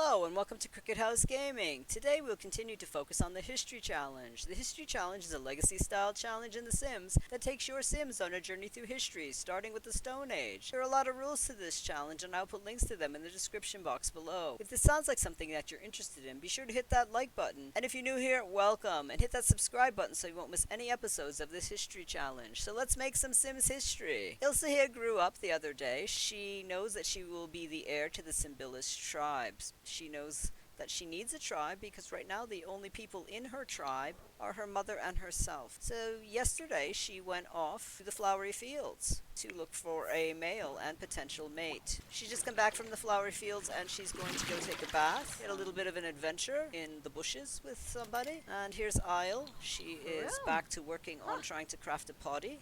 Hello and welcome to Cricket House Gaming. Today we'll continue to focus on the History Challenge. The History Challenge is a legacy-style challenge in The Sims that takes your Sims on a journey through history, starting with the Stone Age. There are a lot of rules to this challenge and I'll put links to them in the description box below. If this sounds like something that you're interested in, be sure to hit that like button. And if you're new here, welcome, and hit that subscribe button so you won't miss any episodes of this History Challenge. So let's make some Sims history. Ilsa here grew up the other day. She knows that she will be the heir to the Symbilis tribes. She knows that she needs a tribe because right now the only people in her tribe are her mother and herself. So yesterday she went off to the flowery fields to look for a male and potential mate. She's just come back from the flowery fields and she's going to go take a bath, get a little bit of an adventure in the bushes with somebody. And here's Isle. She is back to working on trying to craft a potty.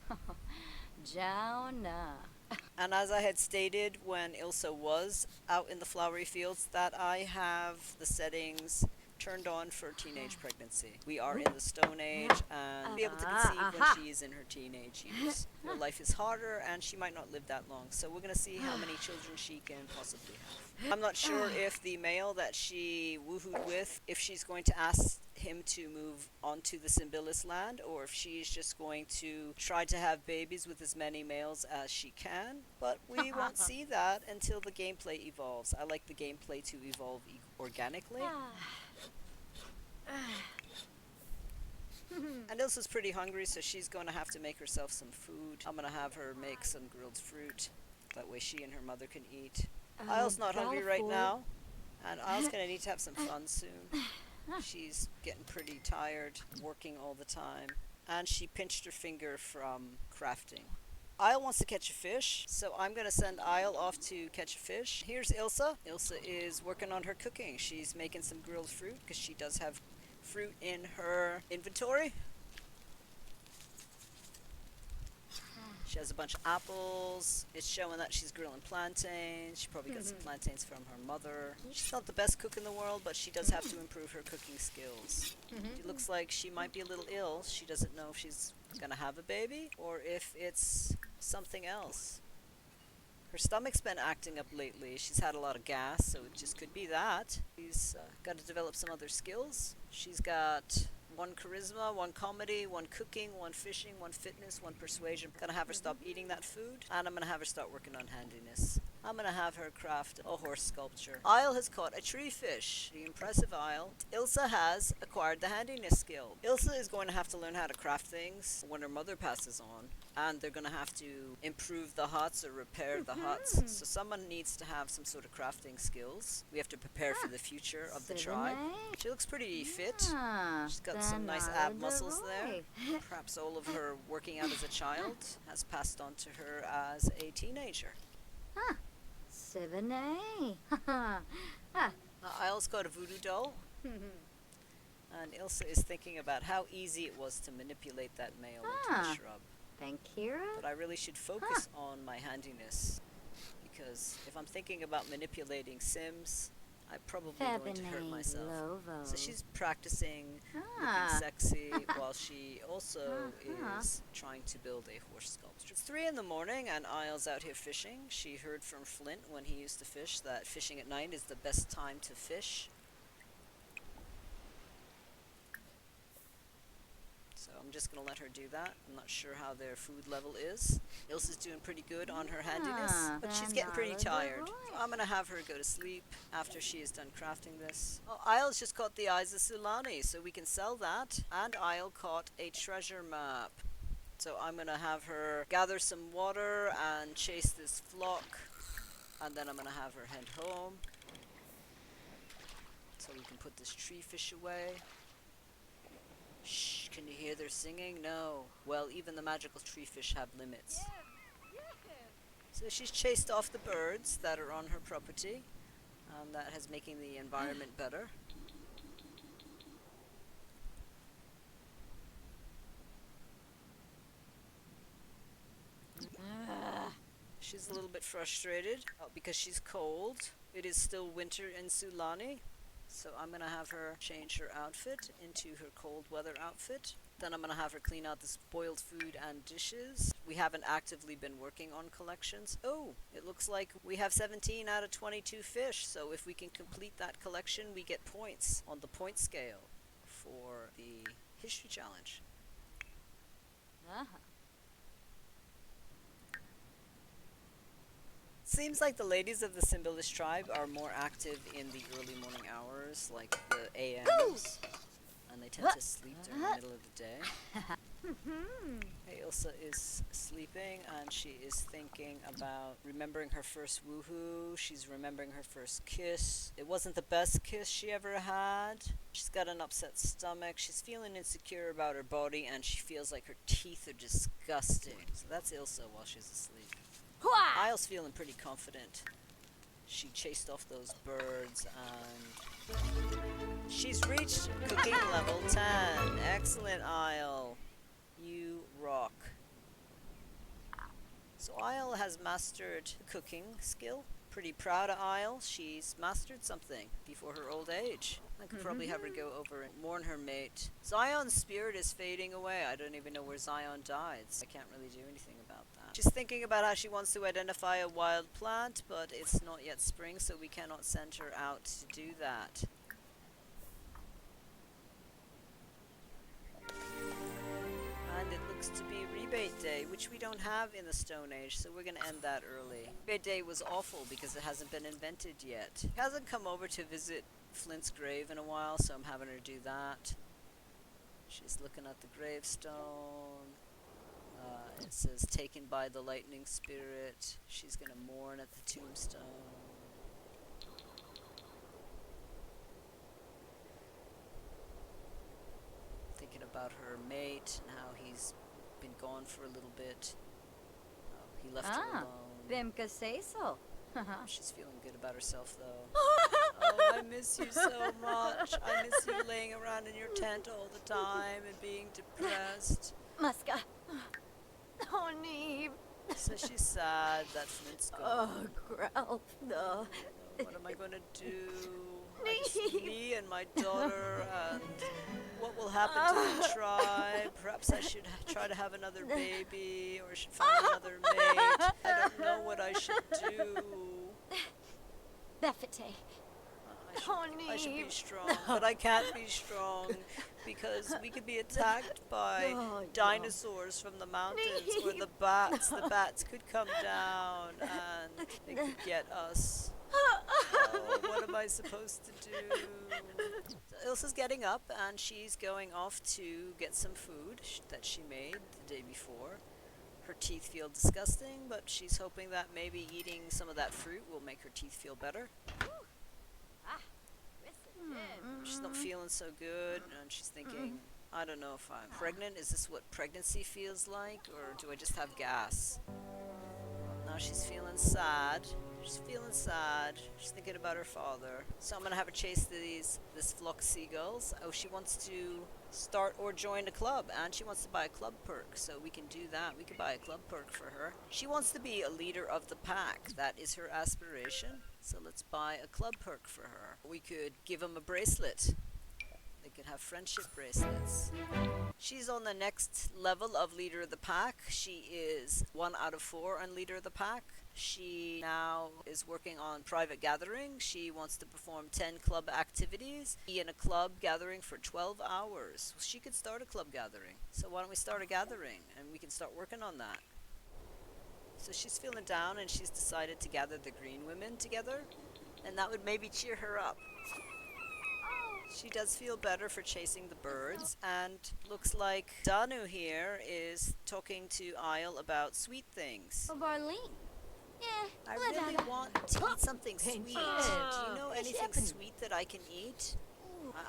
Jauna. And as I had stated when Ilsa was out in the flowery fields, that I have the settings turned on for teenage pregnancy. We are in the Stone Age and be able to conceive when she is in her teenage years. Her life is harder and she might not live that long, so we're going to see how many children she can possibly have. I'm not sure if the male that she woohooed with, if she's going to ask him to move onto the Symbilis land or if she's just going to try to have babies with as many males as she can, but we won't see that until the gameplay evolves. I like the gameplay to evolve organically. And Ilsa's pretty hungry, so she's going to have to make herself some food. I'm going to have her make some grilled fruit. That way she and her mother can eat. Isle's not hungry right now, and Isle's going to need to have some fun soon. She's getting pretty tired, working all the time, and she pinched her finger from crafting. Isle wants to catch a fish, so I'm going to send Isle off to catch a fish. Here's Ilsa. Ilsa is working on her cooking. She's making some grilled fruit because she does have fruit in her inventory. She has a bunch of apples. It's showing that she's grilling plantains. She probably got some plantains from her mother. She's not the best cook in the world, but she does have to improve her cooking skills. It looks like she might be a little ill. She doesn't know if she's gonna have a baby or if it's something else. Her stomach's been acting up lately. She's had a lot of gas, so it just could be that. She's got to develop some other skills. She's got one charisma, one comedy, one cooking, one fishing, one fitness, one persuasion. I'm gonna have her stop eating that food, and I'm gonna have her start working on handiness. I'm gonna have her craft a horse sculpture. Isle has caught a tree fish. The impressive Isle. Ilsa has acquired the handiness skill. Ilsa is going to have to learn how to craft things when her mother passes on, and they're gonna have to improve the huts or repair the huts. So someone needs to have some sort of crafting skills. We have to prepare for the future of the tribe. She looks pretty fit. She's got some nice ab muscles there. Perhaps all of her working out as a child has passed on to her as a teenager. Isle's got a voodoo doll. And Ilsa is thinking about how easy it was to manipulate that male into a shrub. Thank you. But I really should focus on my handiness, because if I'm thinking about manipulating Sims, I'm probably going to hurt myself. So she's practicing looking sexy while she also is trying to build a horse sculpture. It's 3 in the morning and Isle's out here fishing. She heard from Flint when he used to fish that fishing at night is the best time to fish. So I'm just going to let her do that. I'm not sure how their food level is. Ilsa's doing pretty good on her handiness, but she's getting pretty tired. So I'm going to have her go to sleep after she is done crafting this. Oh, Isle's just caught the eyes of Sulani, so we can sell that. And Isle caught a treasure map. So I'm going to have her gather some water and chase this flock. And then I'm going to have her head home, so we can put this tree fish away. Shh, can you hear their singing? No. Well, even the magical tree fish have limits. So she's chased off the birds that are on her property, and that has making the environment better. She's a little bit frustrated because she's cold. It is still winter in Sulani. So I'm going to have her change her outfit into her cold weather outfit. Then I'm gonna have her clean out the spoiled food and dishes. We haven't actively been working on collections. Oh, it looks like we have 17 out of 22 fish, so if we can complete that collection, we get points on the point scale for the history challenge. Seems like the ladies of the Symbolist tribe are more active in the early morning hours, like the AMs, and they tend to sleep during the middle of the day. Hey, Ilsa is sleeping and she is thinking about remembering her first woohoo. She's remembering her first kiss. It wasn't the best kiss she ever had. She's got an upset stomach. She's feeling insecure about her body and she feels like her teeth are disgusting. So that's Ilsa while she's asleep. Isle's feeling pretty confident. She chased off those birds and she's reached cooking level 10. Excellent, Isle. You rock. So Isle has mastered cooking skill. Pretty proud of Isle. She's mastered something before her old age. I could probably have her go over and mourn her mate. Zion's spirit is fading away. I don't even know where Zion died. So I can't really do anything about that. She's thinking about how she wants to identify a wild plant, but it's not yet spring, so we cannot send her out to do that. And it looks to be rebate day, which we don't have in the Stone Age, so we're going to end that early. Rebate day was awful because it hasn't been invented yet. He hasn't come over to visit Flint's grave in a while, so I'm having her do that. She's looking at the gravestone. It says taken by the lightning spirit. She's going to mourn at the tombstone. Thinking about her mate and how he's been gone for a little bit. He left her alone. Vimka say so. She's feeling good about herself though. Oh, I miss you so much. I miss you laying around in your tent all the time and being depressed. Muska. Oh, Neve. So she's sad that Flint's gone. Oh, Grell. No. What am I going to do? Just me and my daughter, and what will happen to the tribe? Perhaps I should try to have another baby, or I should find another mate. I don't know what I should do. Befete. I should be strong, but I can't be strong because we could be attacked by dinosaurs from the mountains or the bats. The bats could come down and they could get us. Oh, what am I supposed to do? So Ilsa's getting up and she's going off to get some food that she made the day before. Her teeth feel disgusting, but she's hoping that maybe eating some of that fruit will make her teeth feel better. She's not feeling so good, and she's thinking, I don't know if I'm pregnant. Is this what pregnancy feels like, or do I just have gas? Now she's feeling sad. She's feeling sad. She's thinking about her father. So I'm going to have her chase this flock of seagulls. Oh, she wants to start or join a club, and she wants to buy a club perk, so we can do that. We could buy a club perk for her. She wants to be a leader of the pack. That is her aspiration. So let's buy a club perk for her. We could give them a bracelet. They could have friendship bracelets. She's on the next level of leader of the pack. She is 1 out of 4 on leader of the pack. She now is working on private gathering. She wants to perform 10 club activities. Be in a club gathering for 12 hours. She could start a club gathering. So why don't we start a gathering and we can start working on that. So she's feeling down and she's decided to gather the green women together. And that would maybe cheer her up. She does feel better for chasing the birds, and looks like Danu here is talking to Isle about sweet things. Barlene. I really want to eat something sweet. Do you know anything sweet that I can eat?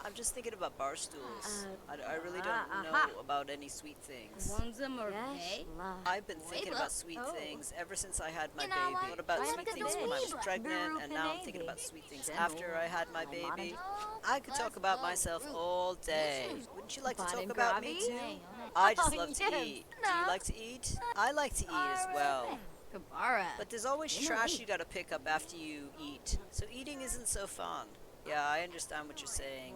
I'm just thinking about bar stools. I really don't know about any sweet things. I've been thinking about sweet things ever since I had my baby. What about sweet things when I was pregnant, and now I'm thinking about sweet things after I had my baby. I could talk about myself all day. Wouldn't you like to talk about me too? I just love to eat. Do you like to eat? I like to eat as well. But there's always trash you gotta pick up after you eat. So eating isn't so fun. Yeah, I understand what you're saying.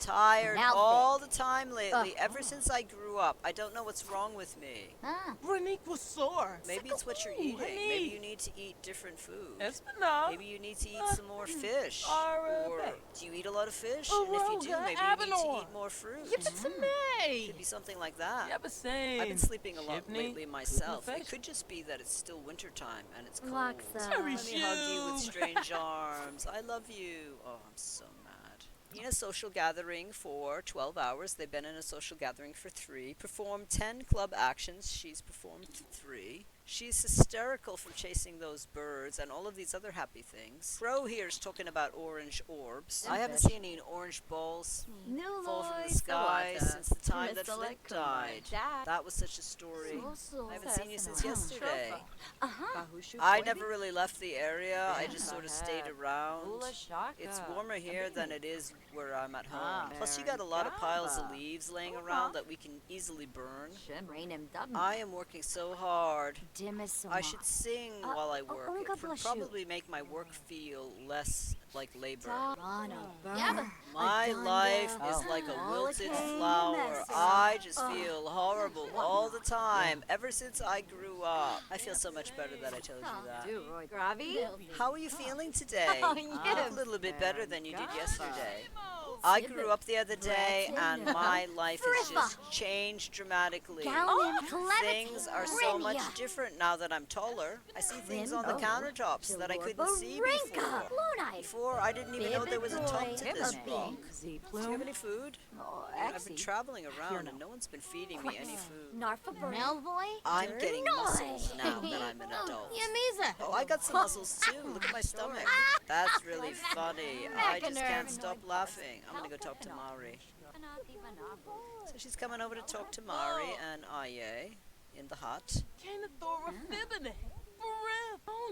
tired Now all the time lately, Ugh. ever since I grew up. I don't know what's wrong with me. Ah. Renique was sore. Maybe it's what you're Ooh, eating. honey. Maybe you need to eat different food. Espinal. Maybe you need to eat some more fish. Or Arabe. do you eat a lot of fish? And if you do, Aruga, maybe you need to Avenor. eat more fruit. Yippee Could be something like that. Yabba I've been sleeping a lot Shipney, lately myself. Kuchen It could just be that it's still wintertime and it's cold. Laksa. Terry Let me hug you with Shug. strange arms. I love you. Oh, I'm so mad. In a social gathering for 12 hours. They've been in a social gathering for 3. Performed 10 club actions. She's performed 3. She's hysterical for chasing those birds and all of these other happy things. Crow here is talking about orange orbs. I haven't seen any orange balls New fall from the Lloyd sky Sawata. since the time that Mr. Flint Lekumba. died. Dad. That was such a story. I haven't seen you since yesterday. Uh-huh. I never really left the area. I just sort of stayed around. It's warmer here than it is where I'm at home. Plus, you got a lot of piles of leaves laying around that we can easily burn. I am working so hard. I should sing while I work. It would probably make my work feel less like labor. My life is like a wilted flower. I just feel horrible all the time, ever since I grew up. I feel so much better that I told you that. How are you feeling today? Oh, You yes. look a little bit better than you did yesterday. I grew up the other day and my life has just changed dramatically. Things are so much different now that I'm taller. I see things on the countertops that I couldn't see before. Before, I didn't even know there was a top to this rock. Do you have any food? I've been traveling around and no one's been feeding me any food. I'm getting muscles now that I'm an adult. Oh, I got some muscles too. Look at my stomach. That's really funny. I just can't stop laughing. I'm gonna go talk to Mari. So she's coming over to talk to Mari and Aye in the hut.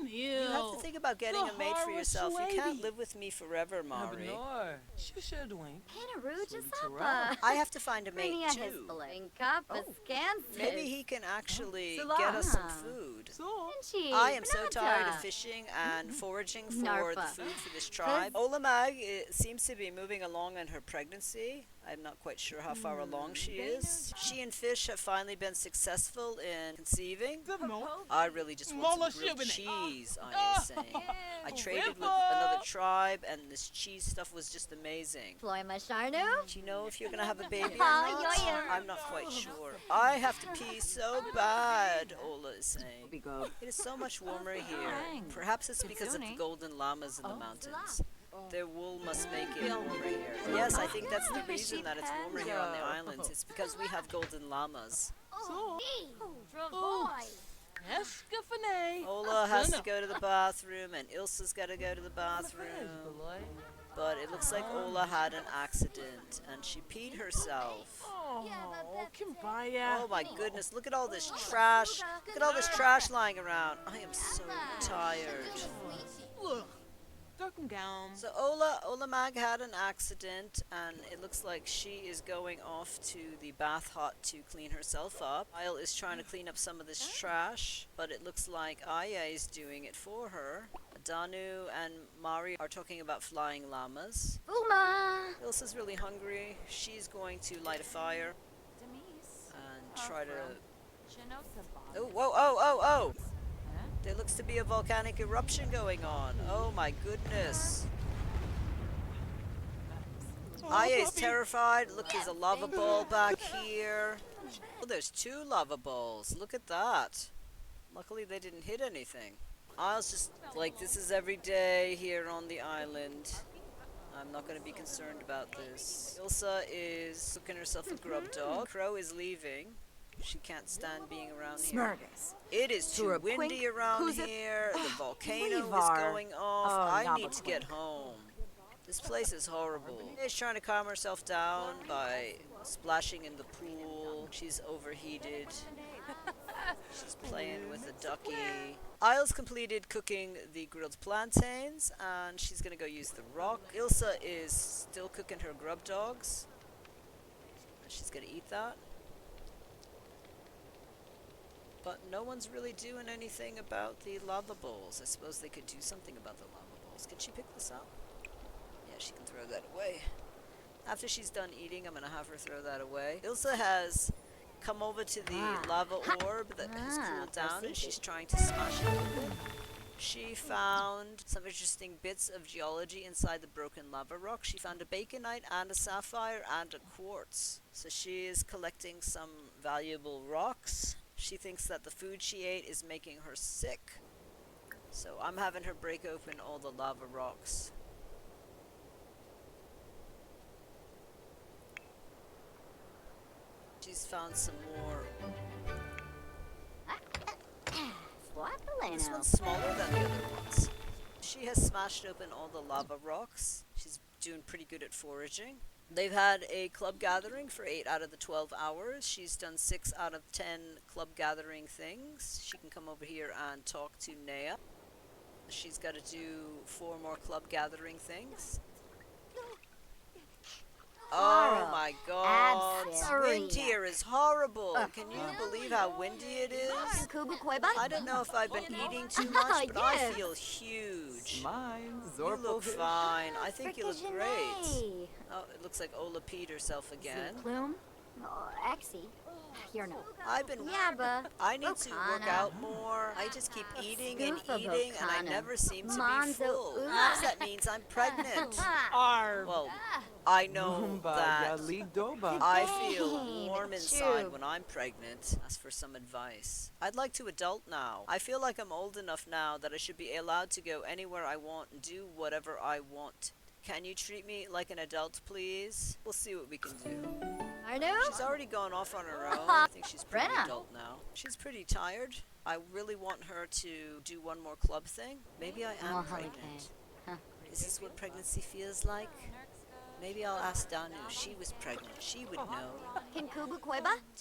You have to think about getting a mate for yourself. You can't live with me forever, Mari. I have to find a mate too. Maybe he can actually get us some food. I am so tired of fishing and foraging for the food for this tribe. Olamag seems to be moving along in her pregnancy. I'm not quite sure how far along she is. She and Fish have finally been successful in conceiving. I really just want some grilled cheese, I am saying. I traded with another tribe and this cheese stuff was just amazing. Do you know if you're gonna have a baby or not? I'm not quite sure. I have to pee so bad, Ola is saying. It is so much warmer here. Perhaps it's because of the golden llamas in the mountains. Their wool must make it warmer here. Yes, I think that's the reason that it's warmer here on the islands. It's because we have golden llamas. Ola has to go to the bathroom and Ilsa's got to go to the bathroom. But it looks like Ola had an accident and she peed herself. Oh my goodness, look at all this trash. Look at all this trash lying around. I am so tired. So Ola Mag had an accident and it looks like she is going off to the bath hut to clean herself up. Isle is trying to clean up some of this trash, but it looks like Aya is doing it for her. Danu and Mari are talking about flying llamas. Ilsa's really hungry. She's going to light a fire and try to... Oh, whoa, oh! There looks to be a volcanic eruption going on. Oh my goodness. Aya is terrified. Look, there's a lava ball back here. Oh, there's 2 lava balls. Look at that. Luckily they didn't hit anything. I was just like, this is every day here on the island. I'm not going to be concerned about this. Ilsa is cooking herself a grub dog. Crow is leaving. She can't stand being around here. It is too windy around here. The volcano is going off. I need to get home. This place is horrible. She's trying to calm herself down by splashing in the pool. She's overheated. She's playing with a ducky. Isle's completed cooking the grilled plantains and she's gonna go use the rock. Ilsa is still cooking her grub dogs. She's gonna eat that. But no one's really doing anything about the lava bowls. I suppose they could do something about the lava bowls. Can she pick this up? Yeah, she can throw that away. After she's done eating, I'm gonna have her throw that away. Ilsa has come over to the lava orb that has cooled down, and she's trying to smash it open. She found some interesting bits of geology inside the broken lava rock. She found a baconite and a sapphire and a quartz. So she is collecting some valuable rocks. She thinks that the food she ate is making her sick. So I'm having her break open all the lava rocks. She's found some more. This one's smaller than the other ones. She has smashed open all the lava rocks. She's doing pretty good at foraging. They've had a club gathering for 8 out of the 12 hours. She's done 6 out of 10 club gathering things. She can come over here and talk to Nea. She's got to do 4 more club gathering things. Oh my god. Wind here is horrible. Can you believe how windy it is? I don't know if I've been eating too much, but I feel huge. You look fine. I think you look great. Oh, it looks like Ola peed herself again. I've been. I need to work out more. I just keep eating and eating, and I never seem to be full. Perhaps that means I'm pregnant. Well, I know that I feel warm inside when I'm pregnant. Ask for some advice. I'd like to adult now. I feel like I'm old enough now that I should be allowed to go anywhere I want and do whatever I want. Can you treat me like an adult, please? We'll see what we can do. She's already gone off on her own. I think she's pretty adult now. She's pretty tired. I really want her to do one more club thing. Maybe I am pregnant. Is this what pregnancy feels like? Maybe I'll ask Danu. She was pregnant. She would know. Do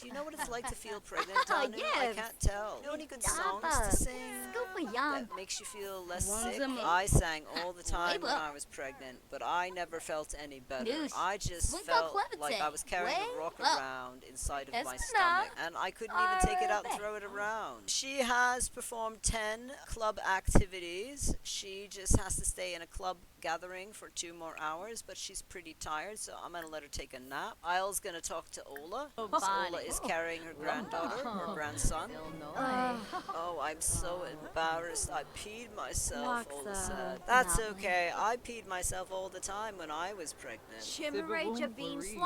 you know what it's like to feel pregnant, Danu? I can't tell. You know any good songs to sing that makes you feel less sick? I sang all the time when I was pregnant, but I never felt any better. I just felt like I was carrying a rock around inside of my stomach, and I couldn't even take it out and throw it around. She has performed 10 club activities. She just has to stay in a club gathering for 2 more hours, but she's pretty tired, so I'm gonna let her take a nap. Isle's gonna talk to Ola. Ola is carrying her granddaughter or grandson. Oh, I'm so embarrassed. I peed myself, Ola said. That's okay. I peed myself all the time when I was pregnant.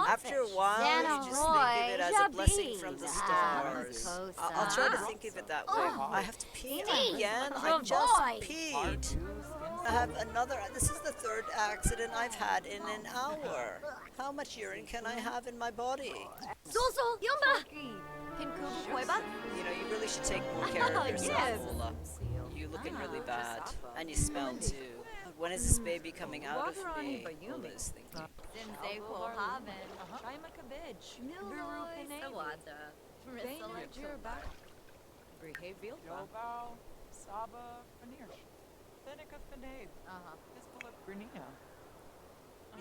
After a while, you just think of it as a blessing from the stars. I'll try to think of it that way. I have to pee again. I just peed. I have another. This is the 3rd accident I've had in an hour. How much urine can I have in my body? You know, you really should take more care of yourself, Ola. You're looking really bad. And you smell too. When is this baby coming out of me? Ola is thinking.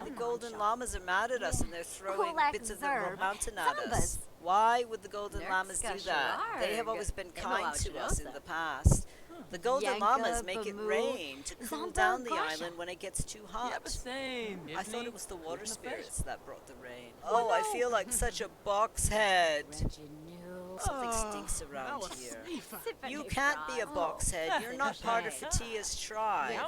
The golden llamas are mad at us and they're throwing bits of the mountain at us. Why would the golden llamas do that? They have always been kind to us in the past. The golden llamas make it rain to cool down the island when it gets too hot. I thought it was the water spirits that brought the rain. Oh, I feel like such a box head. Something stinks around here. You can't be a box head. You're not part of Fatia's tribe.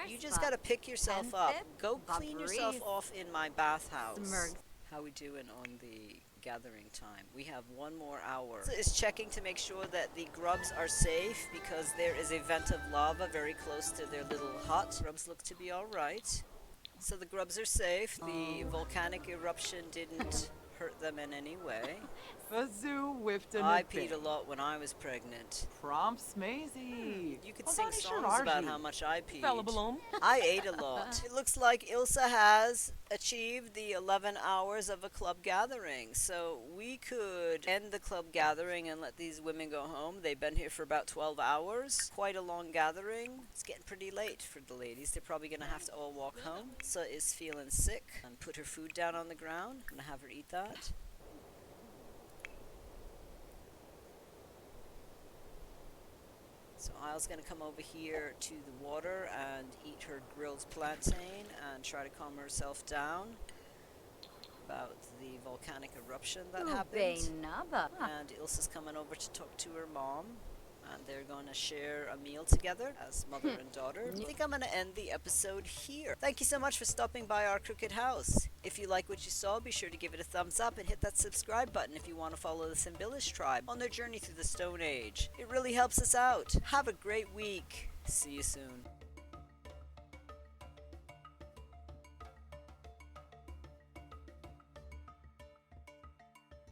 You just gotta pick yourself up. Go clean yourself off in my bathhouse. How we doing on the gathering time? We have 1 more hour. Is checking to make sure that the grubs are safe because there is a vent of lava very close to their little hut. Grubs look to be alright. So the grubs are safe. The volcanic eruption didn't hurt them in any way. I peed a lot when I was pregnant. You could sing songs about how much I peed. I ate a lot. It looks like Ilsa has achieved the 11 hours of a club gathering. So we could end the club gathering and let these women go home. They've been here for about 12 hours. Quite a long gathering. It's getting pretty late for the ladies. They're probably going to have to all walk home. Ilsa is feeling sick and put her food down on the ground. I'm going to have her eat that. So Isle's going to come over here to the water and eat her grilled plantain and try to calm herself down. about the volcanic eruption that Ube happened. naba. And Ilsa's coming over to talk to her mom. And they're going to share a meal together as mother and daughter. I think I'm going to end the episode here. Thank you so much for stopping by our crooked house. If you like what you saw, be sure to give it a thumbs up and hit that subscribe button if you want to follow the Symbilis tribe on their journey through the Stone Age. It really helps us out. Have a great week. See you soon.